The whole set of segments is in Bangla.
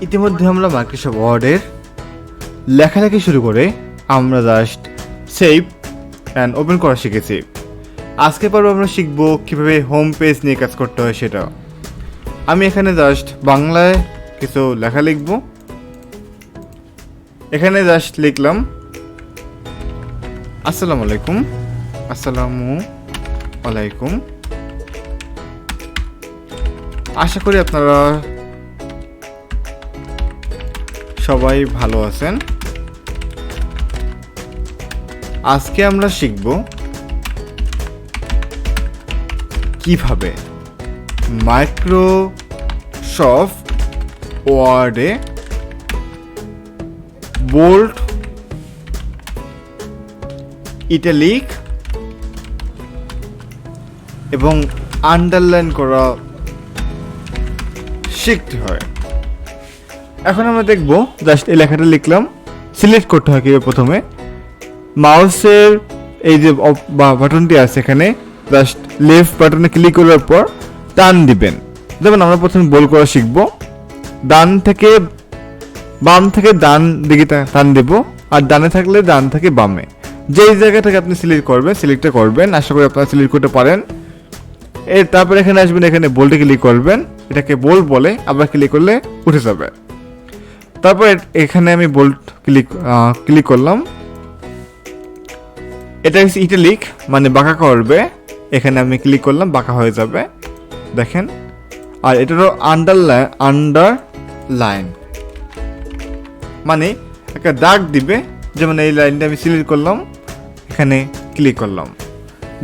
ইতিমধ্যে আমরা মাইক্রোসফট ওয়ার্ডের লেখালেখি শুরু করে আমরা জাস্ট সেভ অ্যান্ড ওপেন করা শিখেছি। আজকে পর্বে আমরা শিখব কীভাবে হোম পেজ নিয়ে কাজ করতে হয় সেটা। আমি এখানে জাস্ট বাংলায় কিছু লেখা লিখব। এখানে জাস্ট লিখলাম আসসালামু আলাইকুম, আসসালামু আলাইকুম। আশা করি আপনারা সবাই ভালো আছেন। আজকে আমরা শিখব কিভাবে মাইক্রোসফট ওয়ার্ডে বোল্ড, ইটালিক এবং আন্ডারলাইন করা শিখতে হয়। এখন আমরা দেখব জাস্ট এই লেখাটা লিখলাম, সিলেক্ট করতে হয় কীভাবে। প্রথমে মাউসের এই যে বাটনটি আছে এখানে জাস্ট লেফট বাটনে ক্লিক করার পর টান দিবেন। যেমন আমরা প্রথমে বোল্ড করা শিখব। বাম থেকে ডান দিকে টান দেব, আর ডানে থাকলে ডান থেকে বামে। যেই জায়গা থেকে আপনি সিলেক্টটা করবেন। আশা করি আপনারা সিলেক্ট করতে পারেন। তারপর এখানে আসবেন, এখানে বোল্ডে ক্লিক করবেন। এটাকে বোল্ড বলে, আবার ক্লিক করলে উঠে যাবে। তারপর এখানে আমি বোল্ড ক্লিক করলাম। এটা হচ্ছে ইটালিক, মানে বাঁকা করবে। এখানে আমি ক্লিক করলাম, বাঁকা হয়ে যাবে, দেখেন। আর এটারও আন্ডারলাইন মানে একটা দাগ দিবে। যেমন এই লাইনটা আমি সিলেক্ট করলাম, এখানে ক্লিক করলাম,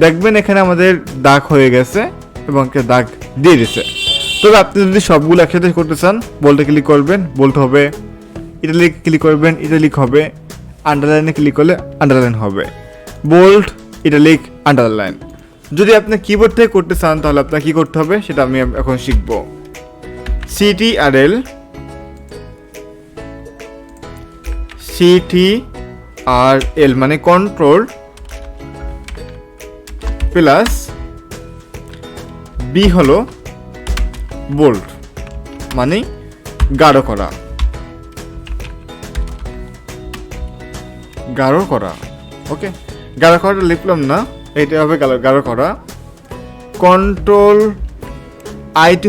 দেখবেন এখানে আমাদের দাগ হয়ে গেছে এবং একটা দাগ দিয়ে দিচ্ছে। তবে আপনি যদি সবগুলো একসাথে করতে চান, বোল্ডে ক্লিক করবেন, বোল্ড হবে। ইটালিক ক্লিক করবেন, ইটালিক হবে। আন্ডারলাইনে ক্লিক করলে আন্ডারলাইন হবে। Bold, italic, underline. যদি আপনি কিবোর্ড থেকে করতে চান তাহলে আপনার কি করতে হবে সেটা আমি এখন শিখব। CTRL মানে কন্ট্রোল প্লাস বি হলো বোল্ড, মানে গাঢ় করা। ওকে, গাঢ় করাটা লিখলাম না, এটা হবে গাঢ় করা। কন্ট্রোল আইটি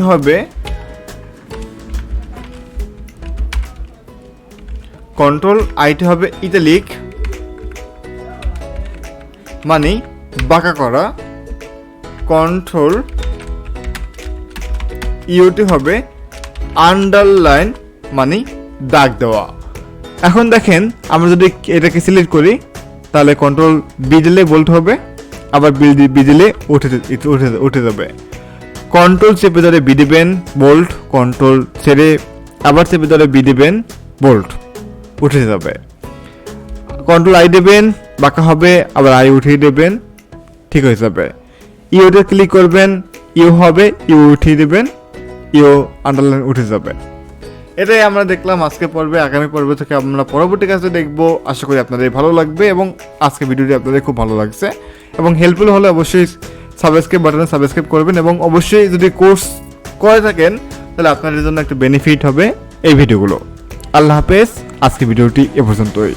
হবে ইটালিক, মানে বাঁকা করা। কন্ট্রোল ইউটি হবে আন্ডারলাইন, মানে দাগ দেওয়া। এখন দেখেন আমরা যদি এটাকে সিলেক্ট করি তাহলে কন্ট্রোল বি দিলে বোল্ড হবে, আবার বি দিলে উঠে যাবে। কন্ট্রোল চেপে ধরে বি দিবেন, বোল্ড। কন্ট্রোল ছেড়ে আবার চেপে ধরে বি দিবেন, বোল্ড, উঠে যাবে। কন্ট্রোল আই দেবেন, বাঁকা হবে, আবার আই উঠিয়ে দেবেন, ঠিক হয়ে যাবে। ইউতে ক্লিক করবেন, ইউ হবে, ইউ উঠিয়ে দেবেন, ইউ আন্ডারলাইন উঠে যাবে। এটাই আমরা দেখলাম আজকে পর্বে। আগামী পর্ব থেকে আমরা পরবর্তী কাজে দেখবো। আশা করি আপনাদের ভালো লাগবে এবং আজকে ভিডিওটি আপনাদের খুব ভালো লাগছে এবং হেল্পফুল হলে অবশ্যই সাবস্ক্রাইব বাটনে সাবস্ক্রাইব করবেন এবং অবশ্যই যদি কোর্স করে থাকেন তাহলে আপনাদের জন্য একটা বেনিফিট হবে এই ভিডিওগুলো। আল্লাহ হাফেজ। আজকে ভিডিওটি এ পর্যন্তই।